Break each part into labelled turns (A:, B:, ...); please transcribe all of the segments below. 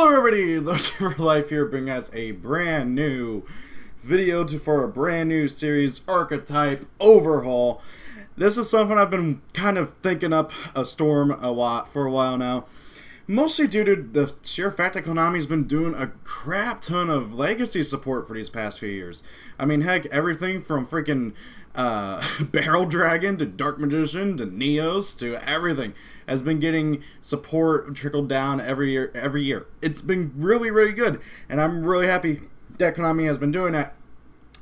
A: Hello everybody, Lost for Life here, bringing us a brand new video for a brand new series, Archetype Overhaul. This is something I've been kind of thinking up a storm for a while now. Mostly due to the sheer fact that Konami's been doing a crap ton of legacy support for these past few years. I mean, heck, everything from freaking Barrel Dragon to Dark Magician to Neos to everything has been getting support trickled down every year. It's been really, really good, and I'm really happy that Konami has been doing that.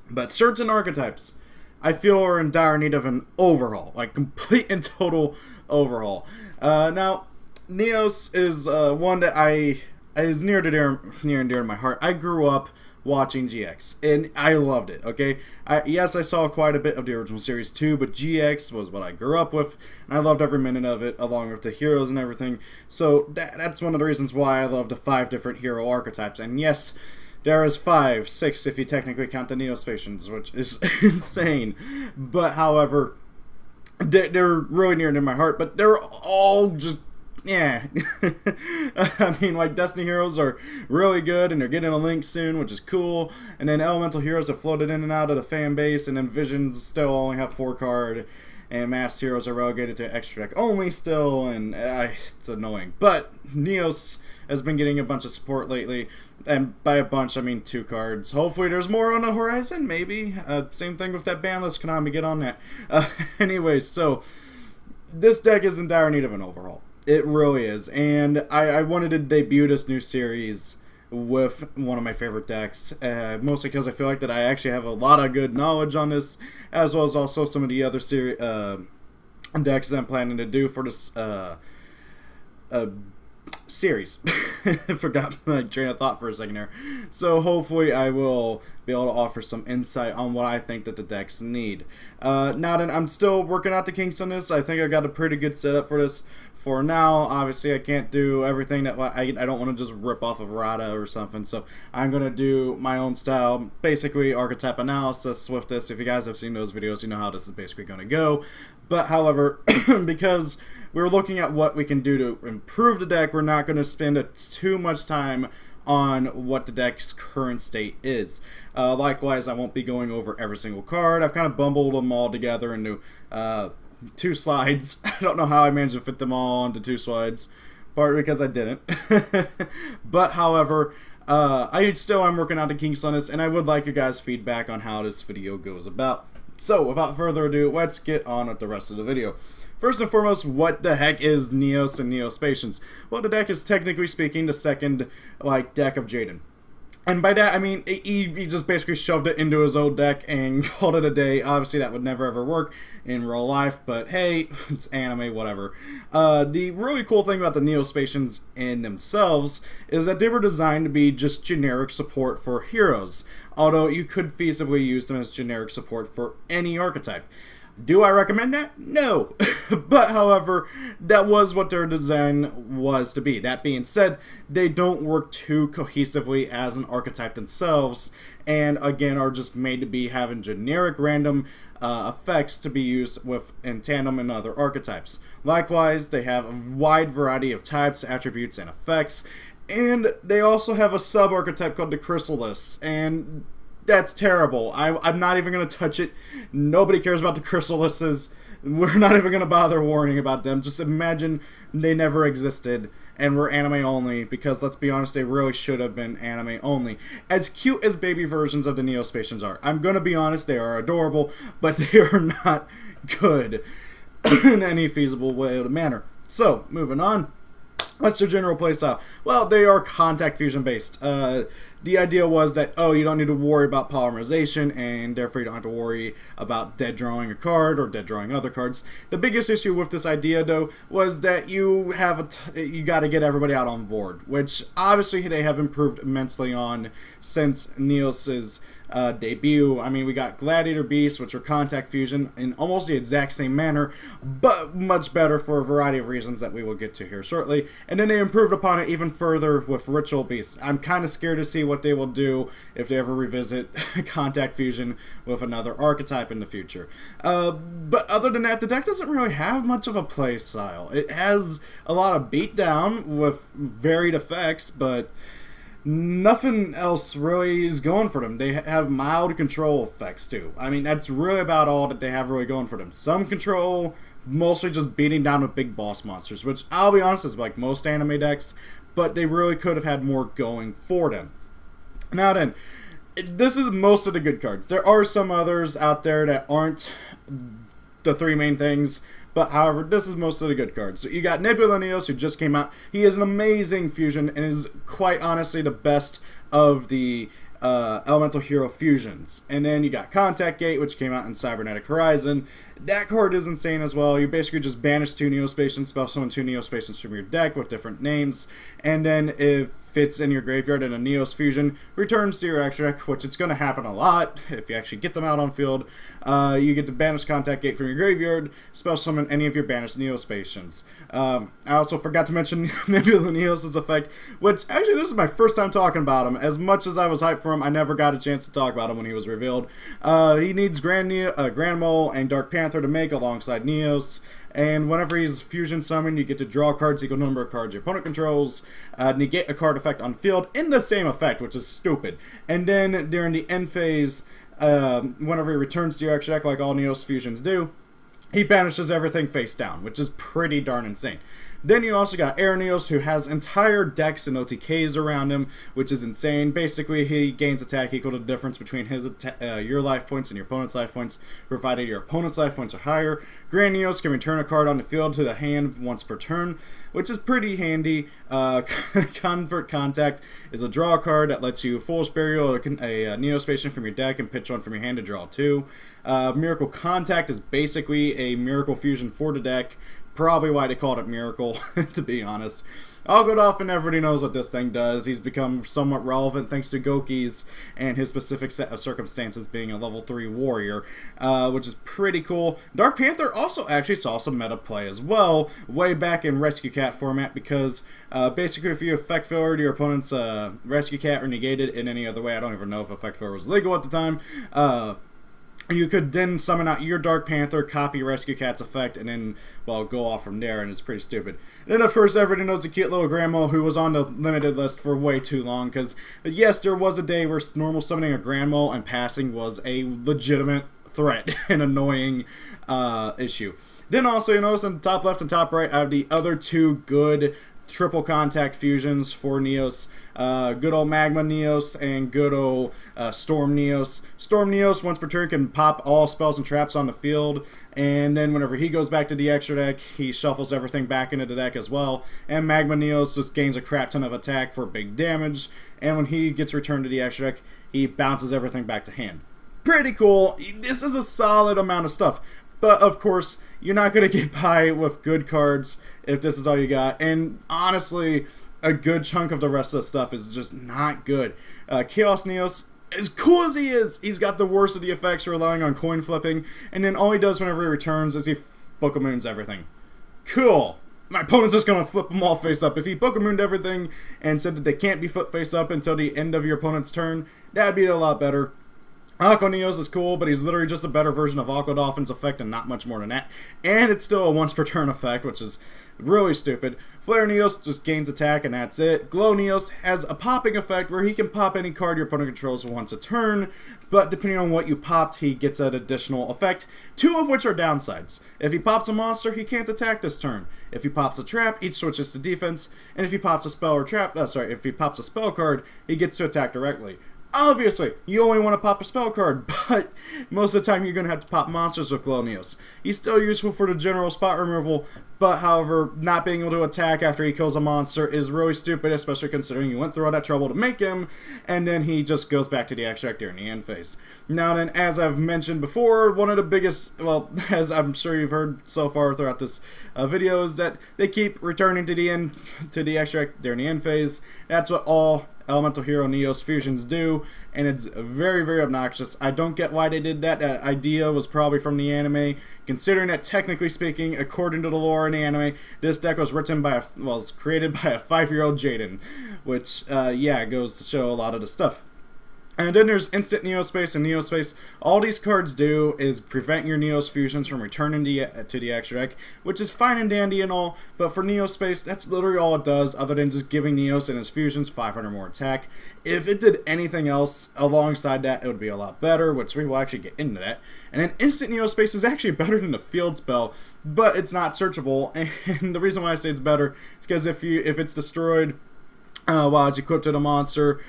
A: But certain archetypes, I feel, are in dire need of an overhaul, like complete and total overhaul. Now, Neos is one that is near and dear to my heart. I grew up watching GX, and I loved it, okay? Yes, I saw quite a bit of the original series too, but GX was what I grew up with, and I loved every minute of it, along with the heroes and everything. So that's one of the reasons why I love the 5 different hero archetypes. And yes, there is 5, 6 if you technically count the Neo-Spacians, which is insane. But however, they're really near to my heart, but they're all just... yeah. I mean, like, Destiny Heroes are really good, and they're getting a Link soon, which is cool. And then Elemental Heroes have floated in and out of the fan base, and then Visions still only have 4 card, and Masked Heroes are relegated to extra deck only still, and it's annoying. But Neos has been getting a bunch of support lately, and by a bunch, I mean 2 cards. Hopefully there's more on the horizon, maybe. Same thing with that banlist Konami, get on that. Anyways, so this deck is in dire need of an overhaul. It really is, and I wanted to debut this new series with one of my favorite decks, mostly because I feel like that I actually have a lot of good knowledge on this, as well as also some of the other decks that I'm planning to do for this series. I forgot my train of thought for a second there. So hopefully I will be able to offer some insight on what I think that the decks need. Now then, I'm still working out the kinks on this. I think I got a pretty good setup for this. For now, obviously, I can't do everything that I don't want to just rip off of Rada or something, so I'm going to do my own style, basically archetype analysis with this. If you guys have seen those videos, you know how this is basically going to go. But, however, because we're looking at what we can do to improve the deck, we're not going to spend too much time on what the deck's current state is. Likewise, I won't be going over every single card. I've kind of bumbled them all together into 2 slides. I don't know how I managed to fit them all onto 2 slides, partly because I didn't. But however, I'm working out the kinks on this, and I would like your guys' feedback on how this video goes about. So without further ado, let's get on with the rest of the video. First and foremost, what the heck is Neos and Neo-Spacians? Well, the deck is, technically speaking, the second deck of Jaden. And by that, I mean, he just basically shoved it into his old deck and called it a day. Obviously, that would never ever work in real life, but hey, it's anime, whatever. The really cool thing about the Neo-Spacians in themselves is that they were designed to be just generic support for heroes, although you could feasibly use them as generic support for any archetype. Do I recommend that? No. But, however, that was what their design was to be. That being said, they don't work too cohesively as an archetype themselves, and, again, are just made to be having generic random effects to be used in tandem in other archetypes. Likewise, they have a wide variety of types, attributes, and effects, and they also have a sub-archetype called the Chrysalis, and that's terrible. I'm not even going to touch it. Nobody cares about the Chrysalises. We're not even going to bother warning about them. Just imagine they never existed and were anime only, because let's be honest, they really should have been anime only. As cute as baby versions of the Neo-Spacians are, I'm going to be honest, they are adorable, but they are not good in any feasible way or manner. So, moving on. What's their general playstyle? Well, they are contact fusion based. The idea was that, oh, you don't need to worry about polymerization, and therefore you don't have to worry about dead drawing a card or dead drawing other cards. The biggest issue with this idea, though, was that you got to get everybody out on board, which obviously they have improved immensely on since Neos's debut. I mean, we got Gladiator Beast, which are contact fusion in almost the exact same manner, but much better for a variety of reasons that we will get to here shortly. And then they improved upon it even further with Ritual Beast. I'm kind of scared to see what they will do if they ever revisit contact fusion with another archetype in the future. But other than that, the deck doesn't really have much of a play style. It has a lot of beatdown with varied effects, but nothing else really is going for them. They have mild control effects too. I mean, that's really about all that they have really going for them. Some control, mostly just beating down with big boss monsters, which I'll be honest is like most anime decks, but they really could have had more going for them. Now then, this is most of the good cards. There are some others out there that aren't the three main things, but however, this is most of the good cards. So you got Nebula Neos, who just came out. He is an amazing fusion and is quite honestly the best of the Elemental Hero fusions. And then you got Contact Gate, which came out in Cybernetic Horizon. That card is insane as well. You basically just banish 2 Neo-Spacians, spell summon 2 Neo-Spacians from your deck with different names, and then if it's in your graveyard and a Neos fusion returns to your extra deck, which it's going to happen a lot if you actually get them out on field, you get to banish Contact Gate from your graveyard, spell summon any of your banished Neo-Spacians. I also forgot to mention Nebula Neos' effect, which actually this is my first time talking about him. As much as I was hyped for him, I never got a chance to talk about him when he was revealed. He needs Grand Mole and Dark Panther to make alongside Neos, and whenever he's fusion summoned, you get to draw cards equal number of cards your opponent controls, negate a card effect on field in the same effect, which is stupid. And then during the end phase, whenever he returns to your extra deck like all Neos fusions do, he banishes everything face down, which is pretty darn insane. Then you also got Air Neos, who has entire decks and OTKs around him, which is insane. Basically, he gains attack equal to the difference between his your life points and your opponent's life points, provided your opponent's life points are higher. Grand Neos can return a card on the field to the hand once per turn, which is pretty handy. Convert Contact is a draw card that lets you Foolish Burial a Neo-Spacian from your deck and pitch one from your hand to draw 2. Miracle Contact is basically a Miracle Fusion for the deck. Probably why they called it Miracle, to be honest. Algodoff, everybody knows what this thing does. He's become somewhat relevant thanks to Goki's and his specific set of circumstances being a level 3 warrior, which is pretty cool. Dark Panther also actually saw some meta play as well, way back in Rescue Cat format, because basically if you effect filler to your opponent's Rescue Cat or negate it in any other way, I don't even know if effect filler was legal at the time, you could then summon out your Dark Panther, copy Rescue Cat's effect, and then, well, go off from there, and it's pretty stupid. And then, of course, everybody knows the cute little grandma who was on the limited list for way too long, because, yes, there was a day where normal summoning a grandma and passing was a legitimate threat and annoying issue. Then also, you notice in the top left and top right, I have the other 2 good triple contact fusions for Neos. Good old Magma Neos and good old Storm Neos. Storm Neos once per turn can pop all spells and traps on the field, and then whenever he goes back to the extra deck, he shuffles everything back into the deck as well. And Magma Neos just gains a crap ton of attack for big damage, and when he gets returned to the extra deck, he bounces everything back to hand. Pretty cool. This is a solid amount of stuff, but of course, you're not going to get by with good cards if this is all you got, and honestly, a good chunk of the rest of the stuff is just not good. Chaos Neos, as cool as he is, he's got the worst of the effects relying on coin flipping, and then all he does whenever he returns is he Book-a-Moons everything. Cool. My opponent's just going to flip them all face up. If he Book-a-Mooned everything and said that they can't be flipped face up until the end of your opponent's turn, that'd be a lot better. Aqua Neos is cool, but he's literally just a better version of Aqua Dolphin's effect and not much more than that. And it's still a once per turn effect, which is really stupid. Flare Neos just gains attack and that's it. Glow Neos has a popping effect where he can pop any card your opponent controls once a turn, but depending on what you popped, he gets an additional effect, 2 of which are downsides. If he pops a monster, he can't attack this turn. If he pops a trap, each switches to defense, and if he pops a spell or trap, if he pops a spell card, he gets to attack directly. Obviously, you only want to pop a spell card, but most of the time you're going to have to pop monsters with Glow Neos. He's still useful for the general spot removal, but however, not being able to attack after he kills a monster is really stupid, especially considering you went through all that trouble to make him, and then he just goes back to the extract during the end phase. Now then, as I've mentioned before, one of the biggest, well, as I'm sure you've heard so far throughout this video is that they keep returning to the end, to the extract during the end phase. That's what all Elemental Hero Neos fusions do, and it's very, very obnoxious. I don't get why they did that. That idea was probably from the anime, considering that technically speaking, according to the lore in the anime, this deck was written by was created by a 5-year-old Jaden, which yeah, goes to show a lot of the stuff. And then there's Instant Neo-Space and Neo-Space. All these cards do is prevent your Neos fusions from returning to the extra deck, which is fine and dandy and all, but for Neo-Space, that's literally all it does, other than just giving Neos and his fusions 500 more attack. If it did anything else alongside that, it would be a lot better, which we will actually get into that. And then Instant Neo-Space is actually better than the field spell, but it's not searchable, and the reason why I say it's better is because if it's destroyed while it's equipped to the monster,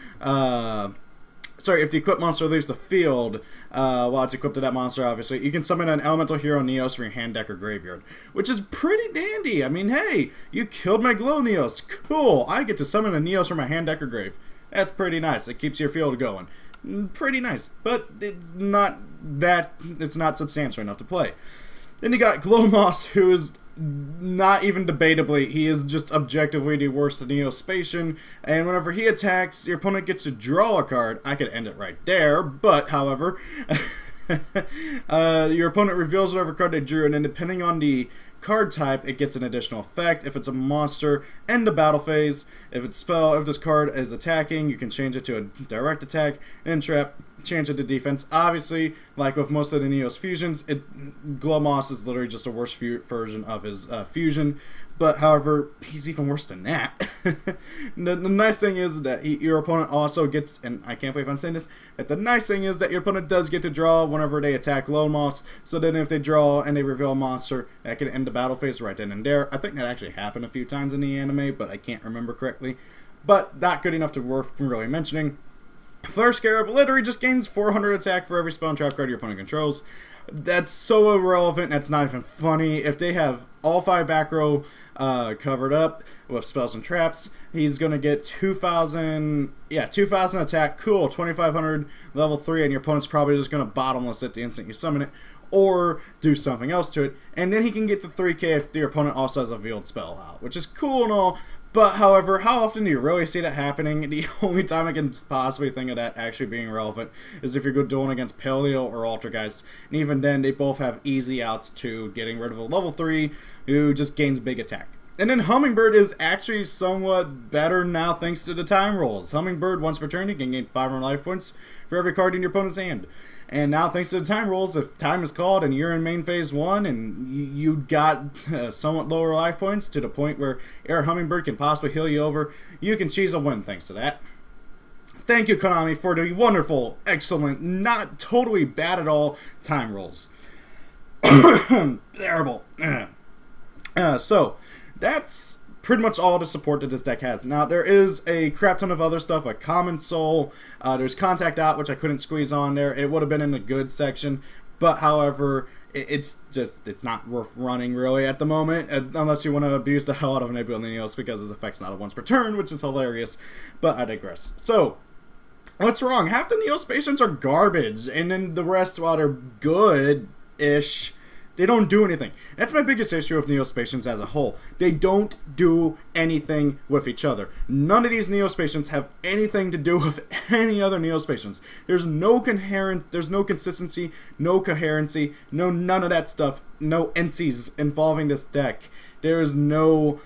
A: sorry, if the equipped monster leaves the field while it's equipped to that monster, obviously, you can summon an Elemental Hero Neos from your hand, deck, or graveyard, which is pretty dandy. I mean, hey, you killed my Glow Neos. Cool. I get to summon a Neos from my hand, deck, or grave. That's pretty nice. It keeps your field going. Pretty nice, but it's not substantial enough to play. Then you got Glow Moss, who is not even debatably, he is just objectively the worst Neo-Spacian, and whenever he attacks, your opponent gets to draw a card. I could end it right there, but, however, your opponent reveals whatever card they drew, and then depending on the card type, it gets an additional effect. If it's a monster, end the battle phase. If it's spell, if this card is attacking, you can change it to a direct attack, and trap, change it to defense. Obviously, like with most of the Neos fusions, Glow Moss is literally just a worse version of his fusion. But, however, he's even worse than that. The nice thing is that your opponent also gets, and I can't believe I'm saying this, that the nice thing is that your opponent does get to draw whenever they attack Glow Moss, so then if they draw and they reveal a monster, that can end the battle phase right then and there. I think that actually happened a few times in the anime, but I can't remember correctly. But not good enough to worth really mentioning. Flare Scarab literally just gains 400 attack for every spell and trap card your opponent controls. That's so irrelevant, that's not even funny. If they have all 5 back row covered up with spells and traps, he's gonna get 2,000 attack, cool, 2,500 level 3, and your opponent's probably just gonna bottomless it the instant you summon it, or do something else to it, and then he can get the 3k if your opponent also has a veiled spell out, which is cool and all. But, however, how often do you really see that happening? The only time I can possibly think of that actually being relevant is if you're dueling against Paleo or Altergeist. And even then, they both have easy outs to getting rid of a level 3 who just gains big attack. And then Hummingbird is actually somewhat better now thanks to the time rolls. Hummingbird, once per turn, you can gain 500 life points for every card in your opponent's hand. And now, thanks to the time rolls, if time is called and you're in main phase 1 and you got somewhat lower life points to the point where Air Hummingbird can possibly heal you over, you can choose a win thanks to that. Thank you, Konami, for the wonderful, excellent, not totally bad at all time rolls. Terrible. So, that's pretty much all the support that this deck has. Now, there is a crap ton of other stuff like Common Soul. There's Contact Out, which I couldn't squeeze on there. It would have been in the good section, but however, it's not worth running really at the moment, unless you want to abuse the hell out of Nebula Neos because his effect's not a once per turn, which is hilarious, but I digress. So, what's wrong? Half the Neo-Spacians are garbage, and then the rest, while they're good-ish, they don't do anything. That's my biggest issue with Neo-Spacians as a whole. They don't do anything with each other. None of these Neo-Spacians have anything to do with any other Neo-Spacians. There's no coherence, there's no consistency, no coherency, none of that stuff. No NCs involving this deck. There is no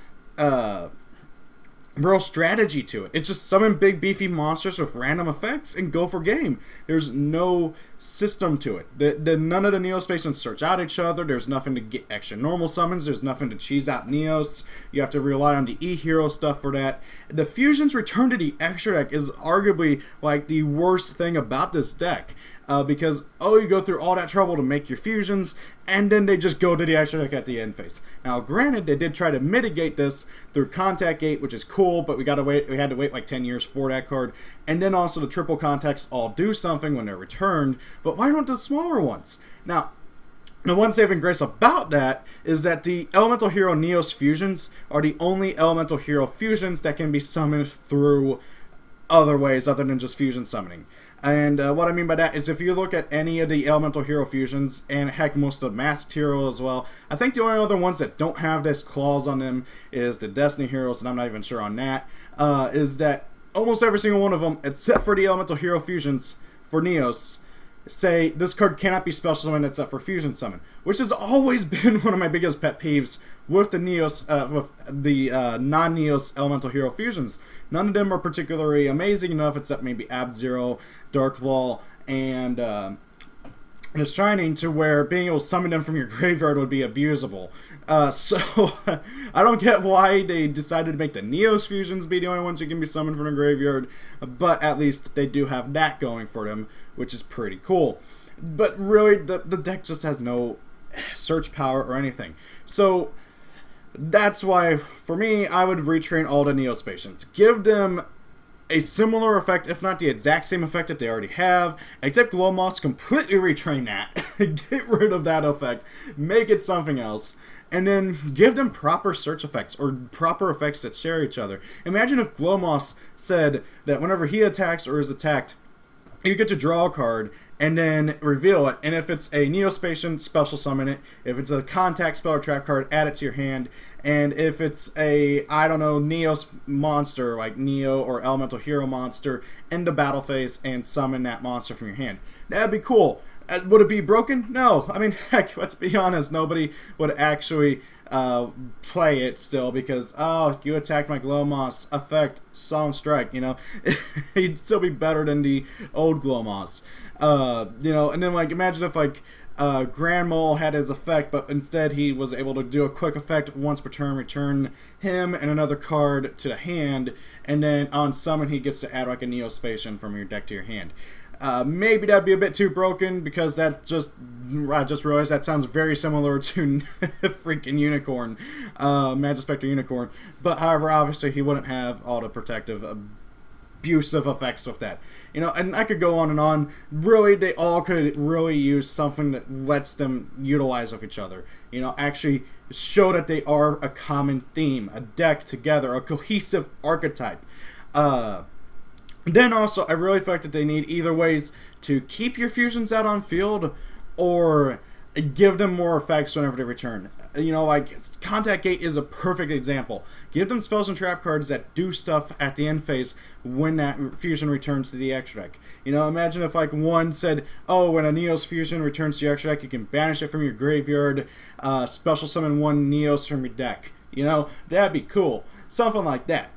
A: real strategy to it. It's just summon big beefy monsters with random effects and go for game. There's no system to it. None of the Neo-Spacians search out each other. There's nothing to get extra normal summons. There's nothing to cheese out Neos. You have to rely on the E-Hero stuff for that. The fusions return to the extra deck is arguably like the worst thing about this deck. Because, you go through all that trouble to make your fusions, and then they just go to the extra deck at the end phase. Now, granted, they did try to mitigate this through Contact Gate, which is cool, but we had to wait like 10 years for that card. And then also the triple contacts all do something when they're returned, but why don't the smaller ones? Now, the one saving grace about that is that the Elemental Hero Neos fusions are the only Elemental Hero fusions that can be summoned through other ways other than just fusion summoning. And what I mean by that is if you look at any of the elemental hero fusions, and heck, most of the masked hero as well, I think the only other ones that don't have this clause on them is the Destiny heroes, and I'm not even sure on that, is that almost every single one of them, except for the elemental hero fusions for Neos, say this card cannot be special summoned except for fusion summon, which has always been one of my biggest pet peeves with the non-Neos elemental hero fusions. None of them are particularly amazing enough, except maybe Ab-Zero, Dark Law, and the Shining, to where being able to summon them from your graveyard would be abusable. So I don't get why they decided to make the Neos fusions be the only ones who can be summoned from the graveyard, but at least they do have that going for them, which is pretty cool. But really, the deck just has no search power or anything. So that's why, for me, I would retrain all the Neo-Spacians. Give them a similar effect, if not the exact same effect that they already have, except Glowmoss, completely retrain that. Get rid of that effect, make it something else, and then give them proper search effects, or proper effects that share each other. Imagine if Glowmoss said that whenever he attacks or is attacked, you get to draw a card, and then reveal it, and if it's a Neo-Spacian, special summon it. If it's a contact spell or trap card, add it to your hand. And if it's a, I don't know, Neos monster, like Neo or Elemental Hero monster, end the battle phase and summon that monster from your hand. That'd be cool. Would it be broken? No. I mean, heck, let's be honest, nobody would actually play it still because, oh, you attacked my Glowmoss, effect, Solemn Strike, you know. He'd still be better than the old Glowmoss. You know, and then, like, imagine if, like, Grand Mole had his effect, but instead he was able to do a quick effect once per turn, return him and another card to the hand, and then on summon he gets to add like a Neo-Spacian from your deck to your hand. Maybe that'd be a bit too broken, because that I just realized that sounds very similar to freaking Unicorn, Magispector Unicorn, but however, obviously he wouldn't have all the protective abusive effects with that, you know, and I could go on and on. Really, they all could really use something that lets them utilize with each other, you know, actually show that they are a common theme, a deck together, a cohesive archetype. Then also, I really feel like that they need either ways to keep your fusions out on field, or give them more effects whenever they return. You know, like, Contact Gate is a perfect example. Give them spells and trap cards that do stuff at the end phase when that fusion returns to the extra deck. You know, imagine if, like, one said, oh, when a Neos fusion returns to your extra deck, you can banish it from your graveyard, special summon one Neos from your deck. You know, that'd be cool. Something like that.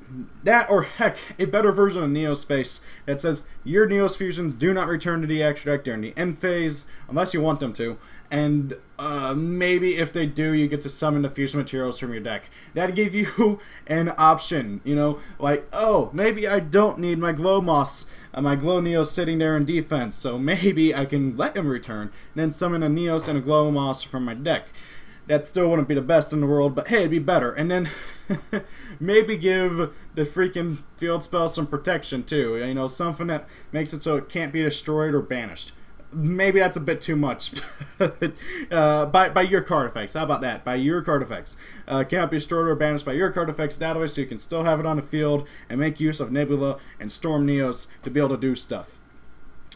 A: That, or heck, a better version of Neo-Space that says your Neos fusions do not return to the extra deck during the end phase, unless you want them to. And maybe if they do, you get to summon the fusion materials from your deck. That'd give you an option, you know, like, oh, maybe I don't need my Glowmoss, my Glow Neos sitting there in defense, so maybe I can let him return, and then summon a Neos and a Glowmoss from my deck. That still wouldn't be the best in the world, but hey, it'd be better. And then maybe give the freaking field spell some protection too. You know, something that makes it so it can't be destroyed or banished. Maybe that's a bit too much. By your card effects. How about that? By your card effects. Cannot be destroyed or banished by your card effects that way, so you can still have it on the field and make use of Nebula and Storm Neos to be able to do stuff.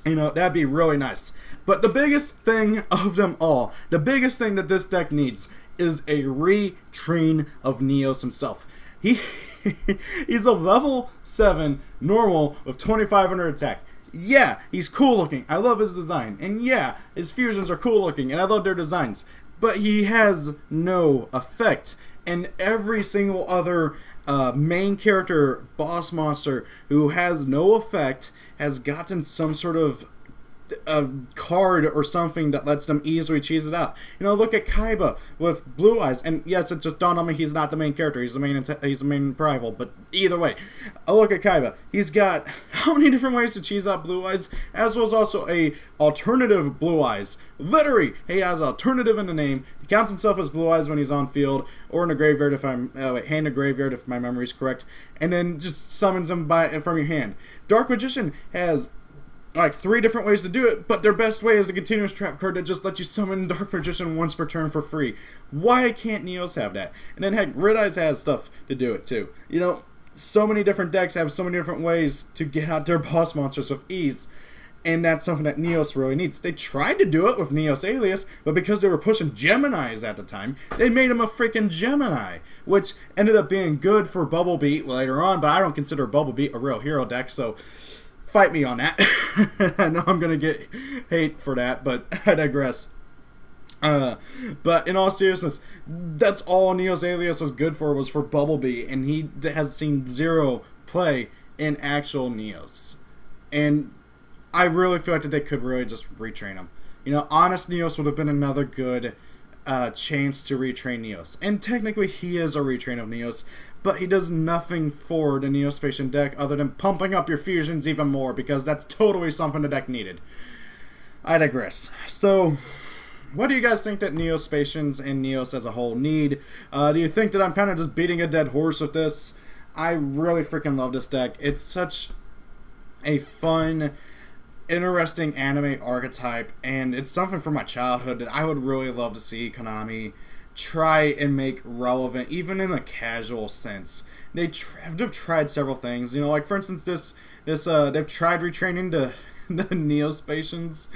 A: You know, that'd be really nice. But the biggest thing of them all, the biggest thing that this deck needs, is a retrain of Neos himself. He's a level 7 normal with 2500 attack. Yeah, he's cool looking. I love his design. And yeah, his fusions are cool looking, and I love their designs. But he has no effect. And every single other main character boss monster who has no effect has gotten some sort of a card or something that lets them easily cheese it out. You know, look at Kaiba with Blue Eyes, and yes, it just dawned on me he's not the main character, he's the main rival, but either way, look at Kaiba. He's got how many different ways to cheese out Blue Eyes, as well as also a alternative Blue Eyes. Literally, he has alternative in the name. He counts himself as Blue Eyes when he's on field, or in the graveyard if I'm, hand the graveyard if my memory is correct, and then just summons him from your hand. Dark Magician has like 3 different ways to do it, but their best way is a continuous trap card that just lets you summon Dark Magician once per turn for free. Why can't Neos have that? And then heck, Red Eyes has stuff to do it too. You know, so many different decks have so many different ways to get out their boss monsters with ease. And that's something that Neos really needs. They tried to do it with Neos Alias, but because they were pushing Geminis at the time, they made him a freaking Gemini, which ended up being good for Bubble Beat later on, but I don't consider Bubble Beat a real hero deck, so fight me on that. I know I'm going to get hate for that, but I digress. But in all seriousness, that's all Neos Alias was good for, was for Bubble Beat, and he has seen zero play in actual Neos. And I really feel like that they could really just retrain him. You know, Honest Neos would have been another good chance to retrain Neos. And technically he is a retrain of Neos, but he does nothing for the Neo-Spacian deck other than pumping up your fusions even more, because that's totally something the deck needed. I digress. So, what do you guys think that Neo-Spacians and Neos as a whole need? Do you think that I'm kind of just beating a dead horse with this? I really freaking love this deck. It's such a fun, interesting anime archetype, and it's something from my childhood that I would really love to see Konami try and make relevant, even in a casual sense. They've tried several things, you know, like for instance they've tried retraining the Neo-Spacians,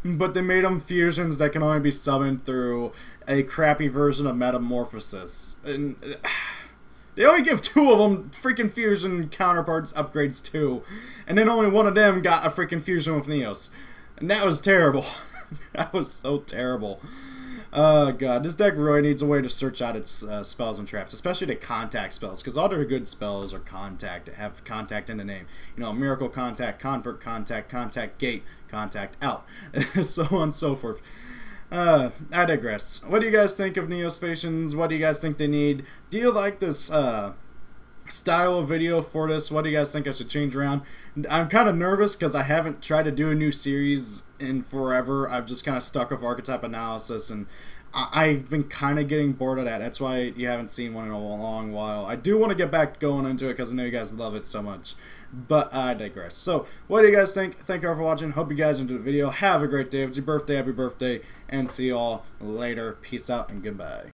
A: but they made them fusions that can only be summoned through a crappy version of Metamorphosis, and they only give 2 of them freaking fusion counterparts upgrades too. And then only one of them got a freaking fusion with Neos. And that was terrible. That was so terrible. God, this deck really needs a way to search out its spells and traps, especially the contact spells, because all their good spells are contact, have contact in the name. You know, Miracle Contact, Convert Contact, Contact Gate, Contact Out, so on and so forth. I digress. What do you guys think of Neo-Spacians? What do you guys think they need? Do you like this style of video for this? What do you guys think I should change around? I'm kind of nervous because I haven't tried to do a new series in forever. I've just kind of stuck with archetype analysis, and I've been kind of getting bored of that. That's why you haven't seen one in a long while. I do want to get back going into it because I know you guys love it so much. But I digress. So, what do you guys think? Thank you all for watching. Hope you guys enjoyed the video. Have a great day. If it's your birthday, happy birthday. And see you all later. Peace out and goodbye.